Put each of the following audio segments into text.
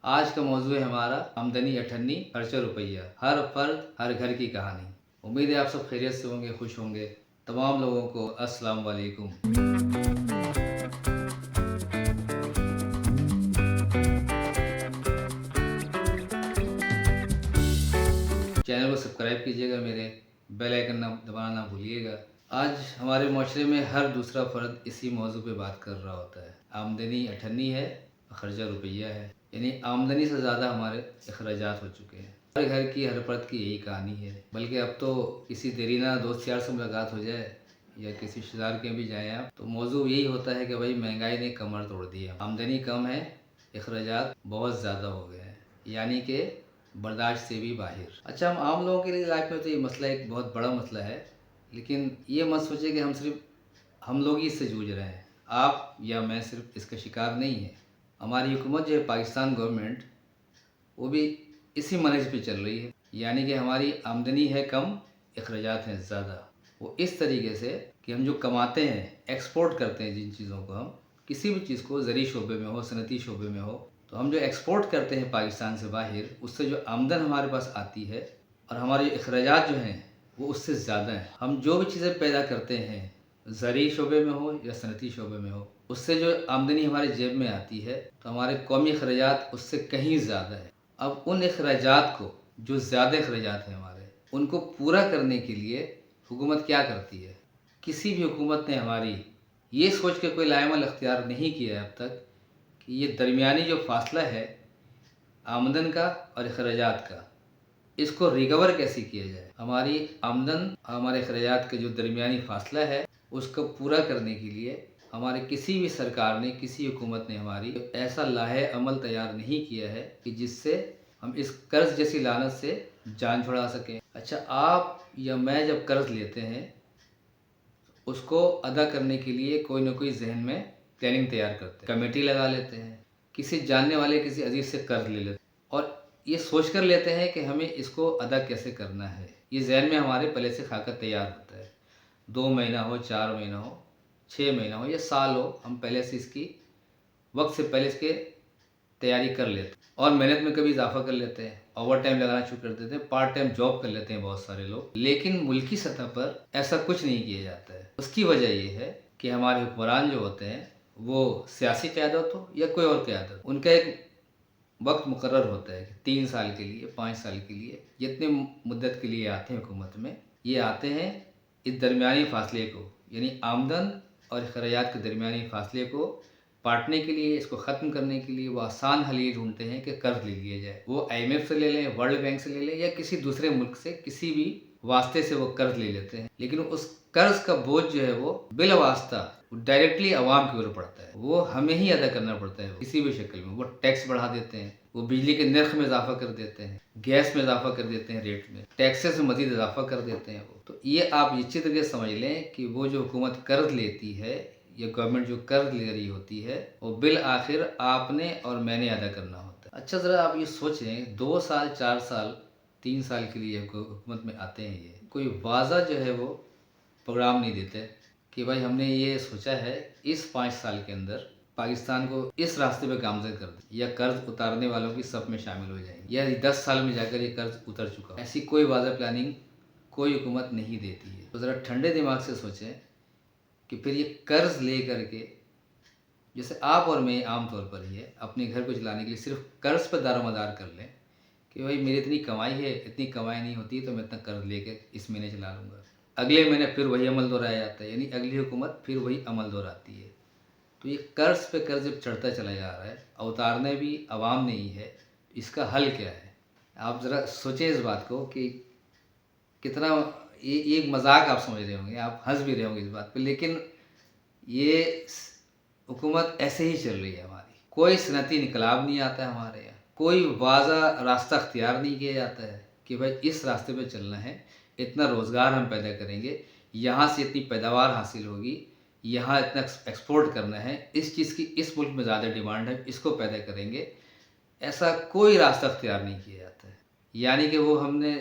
आज का मौजू है हमारा आमदनी अठन्नी खर्चा रुपया, हर फर्द हर घर की कहानी। उम्मीद है आप सब खैरियत से होंगे, खुश होंगे। तमाम लोगों को अस्सलाम वालेकुम। चैनल को सब्सक्राइब कीजिएगा, मेरे बेल आइकन दबाना ना भूलिएगा। आज हमारे माशरे में हर दूसरा फ़र्द इसी मौजू पे बात कर रहा होता है। आमदनी अठन्नी है, खर्चा रुपया है, यानी आमदनी से ज़्यादा हमारे अखराजात हो चुके हैं। हर घर की हर फर्द की यही कहानी है। बल्कि अब तो किसी देरीना दोस्त यार से मुलाकात हो जाए या किसी रिश्तेदार के भी जाएँ आप, तो मौजू यही होता है कि भाई महंगाई ने कमर तोड़ दी है, आमदनी कम है, अखराजात बहुत ज़्यादा हो गए हैं, यानी कि बर्दाश्त से भी बाहर। अच्छा, हम आम लोगों के लिए लाइफ में तो ये मसला एक बहुत बड़ा मसला है, लेकिन ये मत सोचिए कि हम लोग ही इससे जूझ रहे हैं। आप या मैं सिर्फ इसका शिकार नहीं है। हमारी हुकूमत जो है, पाकिस्तान गवर्नमेंट, वो भी इसी मनहज पे चल रही है, यानी कि हमारी आमदनी है कम, अखराजात हैं ज़्यादा। वो इस तरीके से कि हम जो कमाते हैं, एक्सपोर्ट करते हैं जिन चीज़ों को, हम किसी भी चीज़ को ज़री शोबे में हो, सनती शोबे में हो, तो हम जो एक्सपोर्ट करते हैं पाकिस्तान से बाहर, उससे जो आमदन हमारे पास आती है और हमारे अखराजात जो हैं वो उससे ज़्यादा हैं। हम जो भी चीज़ें पैदा करते हैं, ज़री शोबे में हो या सनती शोबे में हो, उससे जो आमदनी हमारे जेब में आती है, तो हमारे कौमी अखराजात उससे कहीं ज़्यादा है। अब उन अखराजात को, जो ज़्यादा अखराजात हैं हमारे, उनको पूरा करने के लिए हुकूमत क्या करती है? किसी भी हुकूमत ने हमारी ये सोच के कोई लाएमल अख्तियार नहीं किया है अब तक कि ये दरमियानी जो फासला है आमदन का और अखराजात का, इसको रिकवर कैसे किया जाए। हमारी आमदन, हमारे अखराजात का जो दरमियानी फासला है, उसको पूरा करने के लिए हमारे किसी भी सरकार ने, किसी हुकूमत ने हमारी ऐसा लाहे अमल तैयार नहीं किया है कि जिससे हम इस कर्ज जैसी लानत से जान छुड़ा सकें। अच्छा, आप या मैं जब कर्ज लेते हैं, उसको अदा करने के लिए कोई ना कोई जहन में प्लानिंग तैयार करते हैं, कमेटी लगा लेते हैं, किसी जानने वाले, किसी अजीज से कर्ज ले लेते हैं और ये सोच कर लेते हैं कि हमें इसको अदा कैसे करना है। ये जहन में हमारे पहले से खाका तैयार होता है। 2 महीना हो, 4 महीना हो, 6 महीना हो या साल हो, हम पहले से इसकी वक्त से पहले इसके तैयारी कर लेते हैं और मेहनत में कभी इजाफा कर लेते हैं, ओवर टाइम लगाना शुरू कर देते हैं, पार्ट टाइम जॉब कर लेते हैं बहुत सारे लोग। लेकिन मुल्की सतह पर ऐसा कुछ नहीं किया जाता है। उसकी वजह ये है कि हमारे हुक्मरान जो होते हैं, वो सियासी क़यादत हो या कोई और क़यादत, उनका एक वक्त मुकर्रर होता है कि 3 साल के लिए, 5 साल के लिए, जितने मुद्दत के लिए आते हैं हुकूमत में, ये आते हैं इस दरमियानी फासले को, यानी आमदन और अखराजात के दरमियानी फासले को पाटने के लिए, इसको ख़त्म करने के लिए वो आसान हल ये ढूंढते हैं कि कर्ज ले लिया जाए। वो IMF से ले लें, वर्ल्ड बैंक से ले लें या किसी दूसरे मुल्क से, किसी भी वास्ते से वो कर्ज ले लेते हैं। लेकिन उस कर्ज का बोझ जो है वो बिल वास्ता डायरेक्टली आवाम के ऊपर पड़ता है, वो हमें ही अदा करना पड़ता है किसी भी शक्ल में। वो टैक्स बढ़ा देते हैं, वो बिजली के नर्ख में इजाफा कर देते हैं, गैस में इजाफा कर देते हैं, रेट में, टैक्सेस में मजीद इजाफा कर देते हैं वो। तो ये आप निश्चित तरीके से समझ लें कि वो जो हुकूमत कर्ज लेती है या गवर्नमेंट जो कर्ज ले रही होती है, वो बिल आखिर आपने और मैंने अदा करना होता है। अच्छा, ज़रा आप ये सोचें, 2 साल, 4 साल, 3 साल के लिए हुकूमत में आते हैं, ये कोई वाज़ा जो है वो प्रोग्राम नहीं देते कि भाई हमने ये सोचा है इस 5 साल के अंदर पाकिस्तान को इस रास्ते पे गामज़द कर दे या कर्ज उतारने वालों की सब में शामिल हो जाएंगे या 10 साल में जाकर ये कर्ज उतर चुका। ऐसी कोई वाज़ा प्लानिंग कोई हुकूमत नहीं देती है। तो ज़रा ठंडे दिमाग से सोचें कि फिर ये कर्ज ले करके, जैसे आप और मैं आम तौर पर ही है, अपने घर को चलाने के लिए सिर्फ कर्ज पर दारोमदार कर लें कि भाई मेरी इतनी कमाई है, इतनी कमाई नहीं होती तो मैं इतना कर्ज लेके इस महीने चला लूँगा। अगले महीने फिर वही अमल दोहराया जाता है, यानी अगली हुकूमत फिर वही अमल दोहराती है। तो ये कर्ज पे कर्ज जब चढ़ता चला जा रहा है, उतारने भी अवाम नहीं है, इसका हल क्या है? आप ज़रा सोचें इस बात को कि कितना ये एक मजाक आप समझ रहे होंगे, आप हंस भी रहे होंगे इस बात पे, लेकिन ये हुकूमत ऐसे ही चल रही है हमारी। कोई सनती इनकलाब नहीं आता है हमारे यहाँ, कोई वाज़ा रास्ता अख्तियार नहीं किया जाता है कि भाई इस रास्ते पे चलना है, इतना रोज़गार हम पैदा करेंगे, यहाँ से इतनी पैदावार हासिल होगी, यहाँ इतना एक्सपोर्ट करना है, इस चीज़ की इस मुल्क में ज़्यादा डिमांड है, इसको पैदा करेंगे। ऐसा कोई रास्ता अख्तियार नहीं किया जाता है। यानी कि वो हमने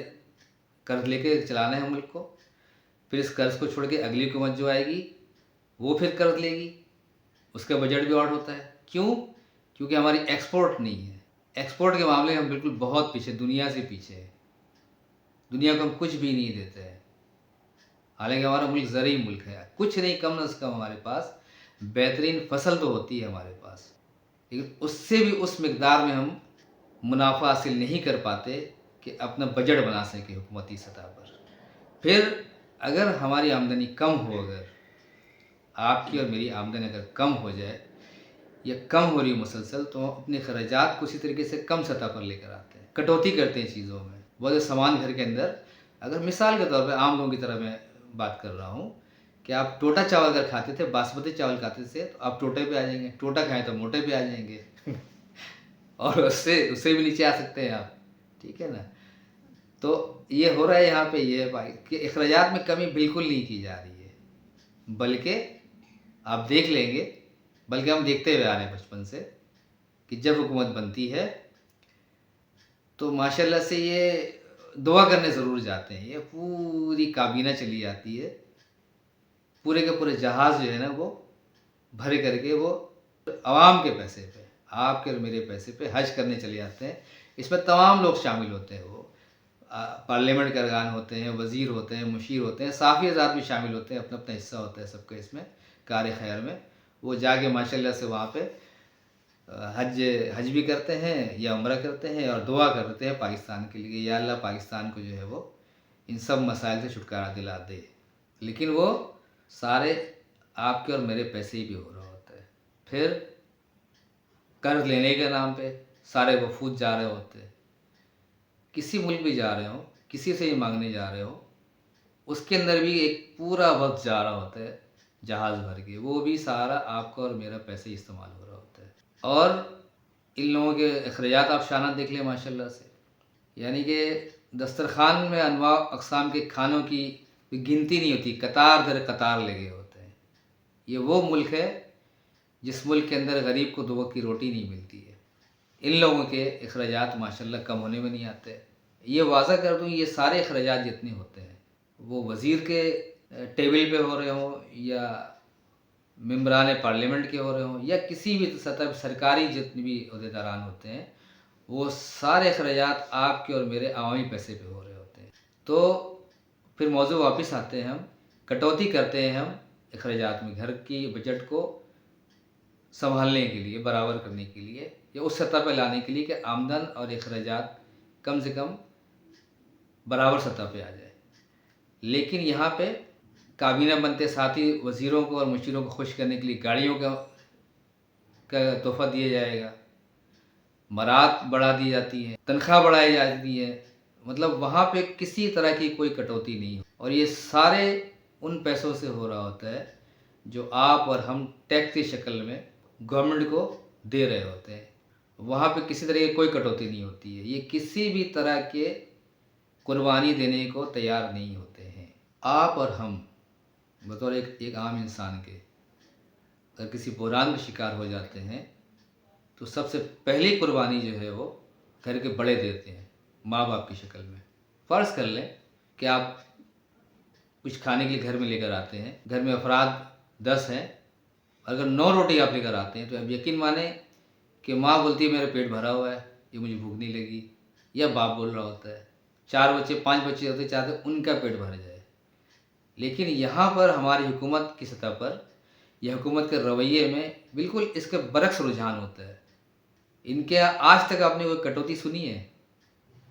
कर्ज लेके चलाना है मुल्क को, फिर इस कर्ज को छोड़ के अगली हुकूमत जो आएगी वो फिर कर्ज लेगी, उसका बजट भी आउट होता है। क्यों? क्योंकि हमारी एक्सपोर्ट नहीं है। एक्सपोर्ट के मामले में हम बिल्कुल बहुत पीछे, दुनिया से पीछे हैं। दुनिया को हम कुछ भी नहीं देते हैं। हालांकि हमारा मुल्क ज़रूरी मुल्क है, कुछ नहीं कम अज़ कम हमारे पास बेहतरीन फसल तो होती है हमारे पास, लेकिन उससे भी उस मिकदार में हम मुनाफा हासिल नहीं कर पाते कि अपना बजट बना सकें हुकूमती सतह पर। फिर अगर हमारी आमदनी कम हो, अगर आपकी और मेरी आमदनी अगर कम हो जाए या कम हो रही है मुसलसल, तो हम अपने खर्चात को इसी तरीके से कम सतह पर लेकर आते हैं, कटौती करते हैं चीज़ों में। बहुत से सामान घर के अंदर, अगर मिसाल के तौर पे आम लोगों की तरह मैं बात कर रहा हूँ कि आप टोटा चावल अगर खाते थे, बासमती चावल खाते थे, तो आप टोटे पे आ जाएंगे, टोटा खाएं तो मोटे पे आ जाएंगे और उससे उससे भी नीचे आ सकते हैं आप, ठीक है ना। तो ये हो रहा है यहाँ पे, ये है भाई कि अखराजात में कमी बिल्कुल नहीं की जा रही है, बल्कि आप देख लेंगे, बल्कि हम देखते हुए आ रहे हैं बचपन से कि जब हुकूमत बनती है तो माशाल्लाह से ये दुआ करने ज़रूर जाते हैं, ये पूरी काबीना चली जाती है, पूरे के पूरे जहाज़ जो है ना वो भर करके वो आवाम के पैसे पे, आपके और मेरे पैसे पे हज करने चले जाते हैं। इसमें तमाम लोग शामिल होते हैं, वो पार्लियामेंट के अरकान होते हैं, वज़ीर होते हैं, मुशीर होते हैं, साफ़ी हज़ार भी शामिल होते हैं, अपना अपना हिस्सा होता है सबका इसमें कार खैर में। वो जाके माशाल्लाह से वहाँ पे हज हज भी करते हैं या उम्रा करते हैं और दुआ करते हैं पाकिस्तान के लिए, या अल्लाह पाकिस्तान को जो है वो इन सब मसाइल से छुटकारा दिला दे। लेकिन वो सारे आपके और मेरे पैसे ही भी हो रहा होता है। फिर कर्ज लेने के नाम पे सारे वफूद जा रहे होते हैं, किसी मुल्क भी जा रहे हो, किसी से ही मांगने जा रहे हो, उसके अंदर भी एक पूरा वक्त जा रहा होता है जहाज़ भर के, वो भी सारा आपका और मेरा पैसे इस्तेमाल हो रहा होता है। और इन लोगों के अखराजात आप शाना देख लें माशाल्लाह से, यानी कि दस्तरखान में अनवा अक़साम के खानों की गिनती नहीं होती, कतार दर कतार लगे होते हैं। ये वो मुल्क है जिस मुल्क के अंदर गरीब को दो वक्त की रोटी नहीं मिलती है। इन लोगों के अखराजात माशाल्लाह कम होने में नहीं आते। ये वाज़ा कर दूँ, ये सारे अखराजात जितने होते हैं वो वज़ीर के टेबल पे हो रहे हों या मेंबरान पार्लियामेंट के हो रहे हों या किसी भी सतह पर सरकारी जितने भी अहदेदारान होते हैं, वो सारे अखराजात आपके और मेरे अवामी पैसे पे हो रहे होते हैं। तो फिर मौजू वापस आते हैं, हम कटौती करते हैं हम अखराजात में, घर की बजट को संभालने के लिए, बराबर करने के लिए या उस सतह पर लाने के लिए कि आमदन और अखराजात कम से कम बराबर सतह पे आ जाए। लेकिन यहाँ पे काबीना बनते साथ ही वज़ीरों को और मुशीरों को खुश करने के लिए गाड़ियों का तोहफ़ा दिया जाएगा, मरात बढ़ा दी जाती है, तनख्वाह बढ़ाई जाती है, मतलब वहाँ पे किसी तरह की कोई कटौती नहीं हो। और ये सारे उन पैसों से हो रहा होता है जो आप और हम टैक्स की शक्ल में गवर्नमेंट को दे रहे होते हैं। वहाँ पे किसी तरह की कोई कटौती नहीं होती है, ये किसी भी तरह के कुर्बानी देने को तैयार नहीं होते हैं। आप और हम बतौर एक आम इंसान के अगर किसी बुहरान का शिकार हो जाते हैं तो सबसे पहली कुर्बानी जो है वो घर के बड़े देते हैं, माँ बाप की शक्ल में। फ़र्ज़ कर लें कि आप कुछ खाने के लिए घर में लेकर आते हैं, घर में अफराद 10 हैं, अगर 9 रोटी आप लेकर आते हैं तो अब यकीन माने कि माँ बोलती है मेरा पेट भरा हुआ है, ये मुझे भूख नहीं लगी, या बाप बोल रहा होता है, 4 बच्चे 5 बच्चे होते चाहते उनका पेट भर जाए। लेकिन यहाँ पर हमारी हुकूमत की सतह पर या हुकूमत के रवैये में बिल्कुल इसके बरक्स रुझान होता है। इनके आज तक आपने कोई कटौती सुनी है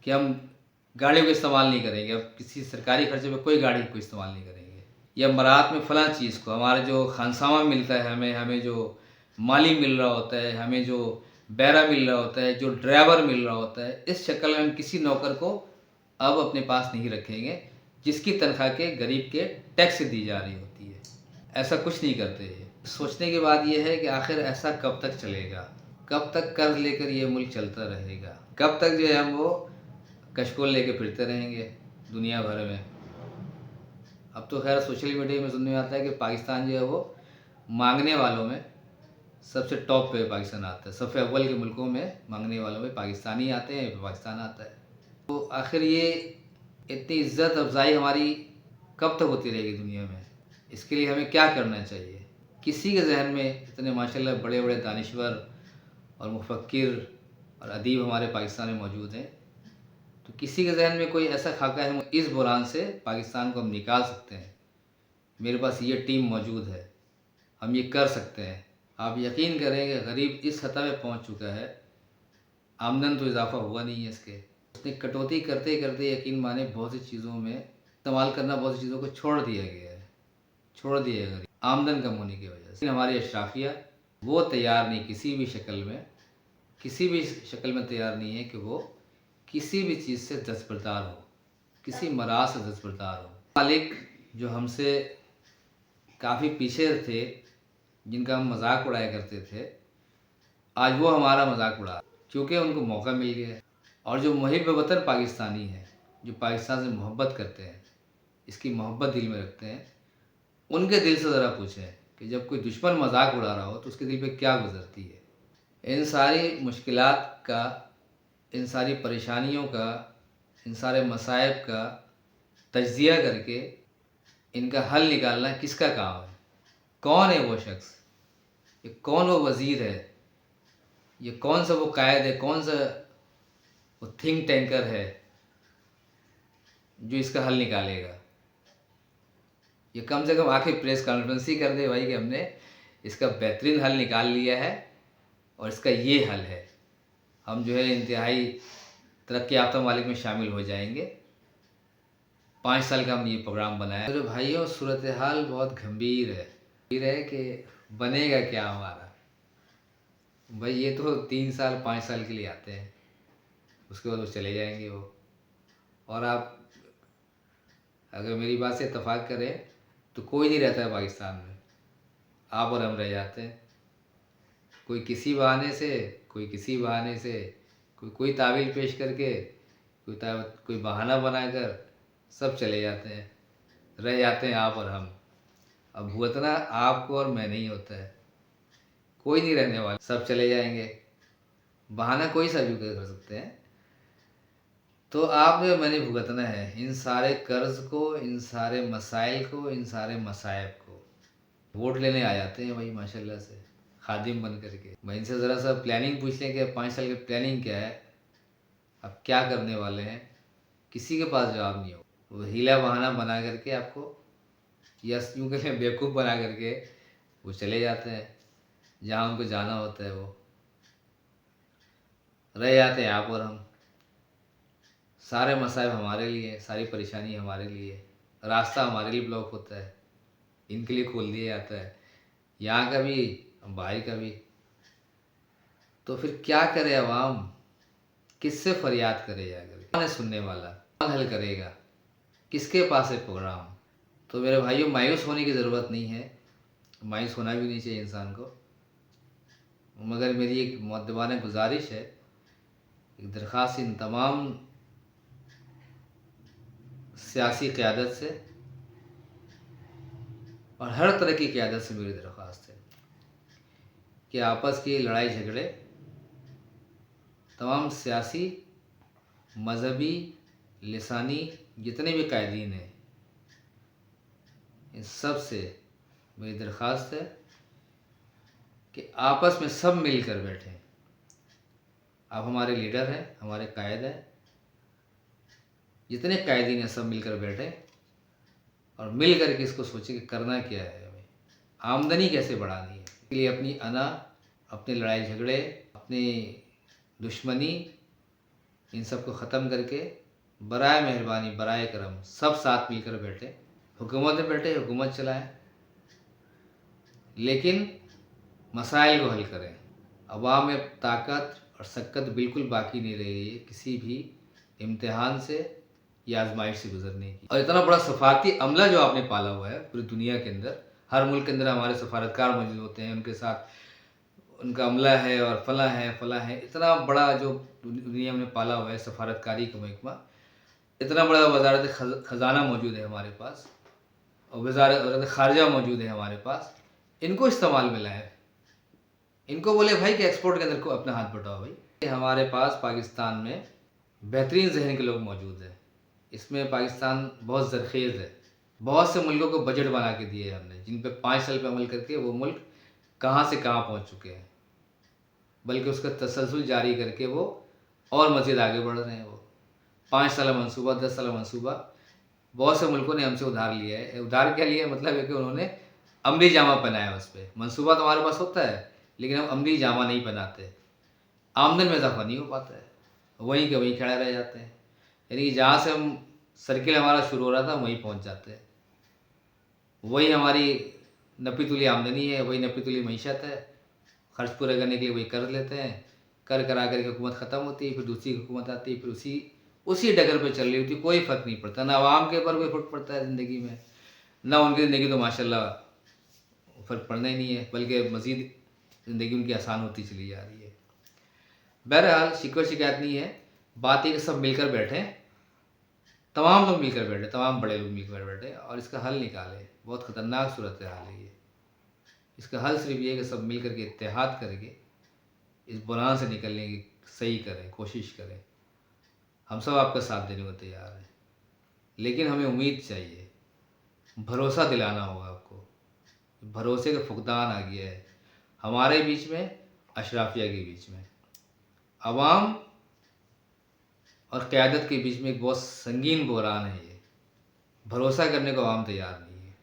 कि हम गाड़ियों का इस्तेमाल नहीं करेंगे, अब किसी सरकारी खर्चे में कोई गाड़ी को इस्तेमाल नहीं करेंगे, या मरात में फ़लाँ चीज़ को, हमारा जो खानसामा मिलता है, हमें जो माली मिल रहा होता है, हमें जो बैरा मिल रहा होता है, जो ड्राइवर मिल रहा होता है, इस शक्ल में हम किसी नौकर को अब अपने पास नहीं रखेंगे जिसकी तनख्वाह के गरीब के टैक्स दी जा रही होती है। ऐसा कुछ नहीं करते हैं। सोचने की बात यह है कि आखिर ऐसा कब तक चलेगा, कब तक कर्ज लेकर ये मुल्क चलता रहेगा, कब तक जो है हम वो कशकोल लेके फिरते रहेंगे दुनिया भर में। अब तो खैर सोशल मीडिया में सुनने में आता है कि पाकिस्तान जो है वो मांगने वालों में सबसे टॉप पे पाकिस्तान आता है, सबसे अव्वल के मुल्कों में मांगने वालों में पाकिस्तानी आते हैं, पाकिस्तान आता है। तो आखिर ये इतनी इज़्ज़त अफजाई हमारी कब तक होती रहेगी दुनिया में? इसके लिए हमें क्या करना चाहिए? किसी के जहन में इतने माशाल्लाह बड़े बड़े दानिश्वर और मुफक्किर اور ادیب ہمارے پاکستان میں موجود ہیں، تو کسی کے ذہن میں کوئی ایسا خاکہ ہے اس بحران سے پاکستان کو ہم نکال سکتے ہیں، میرے پاس یہ ٹیم موجود ہے، ہم یہ کر سکتے ہیں، آپ یقین کریں کہ غریب اس سطح پہ پہنچ چکا ہے، آمدن تو اضافہ ہوا نہیں ہے اس نے کٹوتی کرتے کرتے یقین مانے بہت سی چیزوں میں استعمال کرنا، بہت سی چیزوں کو چھوڑ دیا گیا ہے، چھوڑ دیا ہے غریب آمدن کم ہونے کی وجہ سے۔ ہماری اشرافیہ وہ تیار نہیں، کسی بھی شکل میں تیار نہیں ہے کہ وہ کسی بھی چیز سے دستبردار ہو، کسی مرض سے دستبردار ہو۔ مالک جو ہم سے کافی پیچھے تھے، جن کا ہم مذاق اڑایا کرتے تھے، آج وہ ہمارا مذاق اڑا کیونکہ ان کو موقع مل گیا ہے۔ اور جو محب وطن پاکستانی ہیں، جو پاکستان سے محبت کرتے ہیں، اس کی محبت دل میں رکھتے ہیں، ان کے دل سے ذرا پوچھیں کہ جب کوئی دشمن مذاق اڑا رہا ہو تو اس کے دل پہ کیا گزرتی ہے۔ ان ساری مشکلات کا، ان ساری پریشانیوں کا، ان سارے مصائب کا تجزیہ کر کے ان کا حل نکالنا کس کا کام ہے؟ کون ہے وہ شخص؟ یہ کون وہ وزیر ہے؟ یہ کون سا وہ قائد ہے؟ کون سا وہ تھنک ٹینکر ہے جو اس کا حل نکالے گا؟ یہ کم سے کم آخر پریس کانفرنس ہی کر دے بھائی کہ ہم نے اس کا بہترین حل نکال لیا ہے اور اس کا یہ حل ہے، ہم جو ہے انتہائی ترقی یافتہ ممالک میں شامل ہو جائیں گے۔ 5 سال کا ہم نے یہ پروگرام بنایا ہے۔ میرے بھائیوں، صورتحال بہت گھمبیر ہے کہ بنے گا کیا ہمارا۔ بھائی یہ تو 3 سال 5 سال کے لیے آتے ہیں، اس کے بعد وہ چلے جائیں گے وہ، اور آپ اگر میری بات سے اتفاق کریں تو کوئی نہیں رہتا ہے پاکستان میں، آپ اور ہم رہ جاتے ہیں، کوئی کسی بہانے سے، کوئی کسی بہانے سے، کوئی تعویل پیش کر کے، کوئی بہانہ بنا کر سب چلے جاتے ہیں، رہ جاتے ہیں آپ اور ہم۔ اب بھگتنا آپ کو اور میں نہیں ہوتا ہے، کوئی نہیں رہنے والا، سب چلے جائیں گے، بہانہ کوئی سا بھی کر سکتے ہیں۔ تو آپ نے میں نے بھگتنا ہے ان سارے قرض کو، ان سارے مسائل کو، ان سارے مصائب کو۔ ووٹ لینے آ جاتے ہیں بھائی ماشاءاللہ سے خادم بن کر کے، میں ان سے ذرا سا پلاننگ پوچھ لیں کہ 5 سال کی پلاننگ کیا ہے، اب کیا کرنے والے ہیں، کسی کے پاس جواب نہیں ہو، وہ ہیلا بہانہ بنا کر کے آپ کو، یا یوں کہ بیوقوف بنا کر کے وہ چلے جاتے ہیں جہاں ان کو جانا ہوتا ہے، وہ رہ جاتے ہیں آپ اور ہم۔ سارے مصائب ہمارے لیے، ساری پریشانی ہمارے لیے، راستہ ہمارے لیے بلاک ہوتا ہے، ان کے لیے کھول دیا جاتا ہے، یہاں کا بھی باہر کا بھی۔ تو پھر کیا کرے عوام، کس سے فریاد کرے جا کر، کون ہے سننے والا، کون حل کرے گا، کس کے پاس ہے پروگرام؟ تو میرے بھائیوں، مایوس ہونے کی ضرورت نہیں ہے، مایوس ہونا بھی نہیں چاہیے انسان کو، مگر میری ایک مؤدبانہ گزارش ہے، ایک درخواست ان تمام سیاسی قیادت سے اور ہر طرح کی قیادت سے میری درخواست ہے کہ آپس کی لڑائی جھگڑے تمام سیاسی، مذہبی، لسانی جتنے بھی قائدین ہیں، ان سب سے میری درخواست ہے کہ آپس میں سب مل کر بیٹھیں۔ آپ ہمارے لیڈر ہیں، ہمارے قائد ہیں، جتنے قائدین ہیں سب مل کر بیٹھیں اور مل کر کے اس کو سوچیں کہ کرنا کیا ہے، ہمیں آمدنی کیسے بڑھانی ہے، اس کے لیے اپنی انا، اپنے لڑائی جھگڑے، اپنی دشمنی، ان سب کو ختم کر کے برائے مہربانی، برائے کرم سب ساتھ مل کر بیٹھیں، حکومت میں بیٹھے، حکومت چلائیں، لیکن مسائل کو حل کریں۔ عوام میں طاقت اور سکت بالکل باقی نہیں رہی ہے کسی بھی امتحان سے یا آزمائش سے گزرنے کی۔ اور اتنا بڑا سفارتی عملہ جو آپ نے پالا ہوا ہے پوری دنیا کے اندر، ہر ملک کے اندر ہمارے سفارتکار موجود ہوتے ہیں، ان کے ساتھ ان کا عملہ ہے اور فلاں ہے، اتنا بڑا جو دنیا میں پالا ہوا ہے سفارتکاری کا محکمہ، اتنا بڑا وزارت خزانہ موجود ہے ہمارے پاس، اور وزارت خارجہ موجود ہے ہمارے پاس، ان کو استعمال میں لائیں، ان کو بولے بھائی کہ ایکسپورٹ کے اندر کو اپنا ہاتھ بٹاؤ بھائی۔ ہمارے پاس پاکستان میں بہترین ذہن کے لوگ موجود ہیں، اس میں پاکستان بہت زرخیز ہے، بہت سے ملکوں کو بجٹ بنا کے دیے ہم نے، جن پہ 5 سال پہ عمل کر کے وہ ملک کہاں سے کہاں پہنچ چکے ہیں، बल्कि उसका तसलसल जारी करके वो और मज़ीद आगे बढ़ रहे हैं। वो 5 साल मंसूबा, 10 साल मंसूबा, बहुत से मुल्कों ने हमसे उधार लिया है। उधार क्या लिया, मतलब है कि उन्होंने अमली जामा पहनाया उस पे। मंसूबा तो हमारे पास होता है, लेकिन हम अमली जामा नहीं पहनाते, आमदन में इज़ाफ़ा नहीं हो पाता है, वहीं के वहीं खड़े रह जाते हैं। यानी कि जहाँ से हम सर्किल हमारा शुरू हो रहा था वहीं पहुँच जाते हैं। वही हमारी नपी तुली आमदनी है, वही नपी तुली मईशत है। खर्च पूरे करने के लिए वही कर्ज़ लेते हैं, कर करा कर के हुकूमत ख़त्म होती है, फिर दूसरी हुकूमत आती है, फिर उसी डगर पे चल रही होती है। कोई फ़र्क नहीं पड़ता, ना आवाम के ऊपर कोई फ़र्क पड़ता है ज़िंदगी में, ना उनकी ज़िंदगी तो माशाल्लाह फ़र्क पड़ना ही नहीं है, बल्कि मज़ीद ज़िंदगी उनकी आसान होती चली जा रही है। बहरहाल शिकवा शिकायत नहीं है, बात है कि सब मिलकर बैठें, तमाम लोग मिलकर बैठे, तमाम बड़े लोग मिलकर बैठे और इसका हल निकालें। बहुत ख़तरनाक सूरत हाल है ये। इसका हल सिर्फ ये है कि सब मिल कर के इत्तेहाद करके इस बुरान से निकलने की सही करें, कोशिश करें। हम सब आपका साथ देने को तैयार हैं, लेकिन हमें उम्मीद चाहिए, भरोसा दिलाना होगा आपको। भरोसे का फुकदान आ गया है हमारे बीच में, अशराफिया के बीच में, अवाम और क़यादत के बीच में एक बहुत संगीन बहरान है ये। भरोसा करने को अवाम तैयार नहीं है।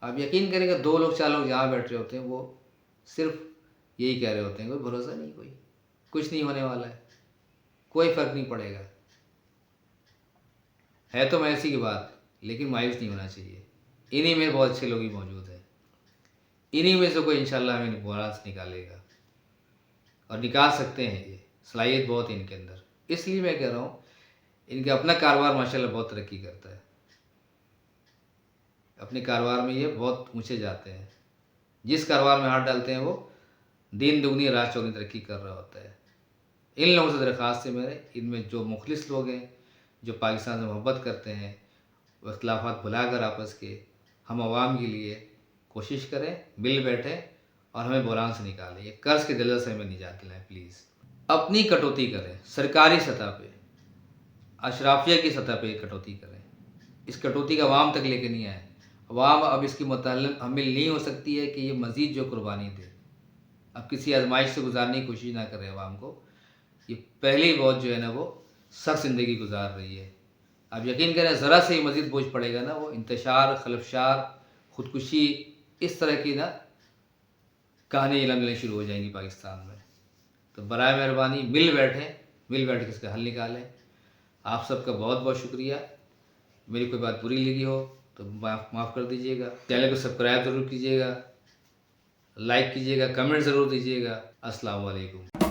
आप यकीन करेंगे 2 लोग 4 लोग जहाँ बैठ रहे होते हैं वो सिर्फ यही कह रहे होते हैं, कोई भरोसा नहीं, कोई कुछ नहीं होने वाला है, कोई फ़र्क नहीं पड़ेगा। है तो मायूसी की बात, लेकिन मायूस नहीं होना चाहिए। इन्हीं में बहुत अच्छे लोग भी मौजूद हैं, इन्हीं में से कोई इंशाल्लाह हमें बुरान से निकालेगा और निकाल सकते हैं। ये सलाहियत बहुत है इनके अंदर। इसलिए मैं कह रहा हूँ, इनके अपना कारोबार माशाल्लाह बहुत तरक्की करता है। अपने कारोबार में ये बहुत ऊँचे जाते हैं। जिस कारोबार में हाथ डालते हैं वो दिन दुगनी रात चौगुनी तरक्की कर रहा होता है। इन लोगों से दरख्वास्त है मेरे, इनमें जो मुखलिस लोग हैं, जो पाकिस्तान से मोहब्बत करते हैं, वो इख्तिलाफ़ात भुला कर आपस के हम आवाम के लिए कोशिश करें, मिल बैठें और हमें बुरान से निकालें। ये कर्ज़ के दलदल से हमें निजात दिलाएं प्लीज़। अपनी कटौती करें सरकारी सतह पे, अशराफिया की सतह पे कटौती करें। इस कटौती का अवाम तक लेके नहीं आए। अवाम अब इसकी मुतहम्मिल नहीं हो सकती है कि ये मज़ीद जो कुर्बानी दे। अब किसी आजमाइश से गुजारने की कोशिश ना करें अवाम को। ये पहली बहुत जो है ना वो सख्त ज़िंदगी गुजार रही है। अब यकीन करें ज़रा से ही मज़ीद बोझ पड़ेगा ना, वो इंतशार, खलफशार, ख़ुदकुशी, इस तरह की ना कहानी मिलनी शुरू हो जाएंगी पाकिस्तान में। तो बराए मेहरबानी मिल बैठ के इसका हल निकालें। आप सबका बहुत बहुत शुक्रिया। मेरी कोई बात बुरी लगी हो तो माफ़ कर दीजिएगा। चैनल को सब्सक्राइब ज़रूर कीजिएगा, लाइक कीजिएगा, कमेंट ज़रूर दीजिएगा। अस्सलाम वालेकुम।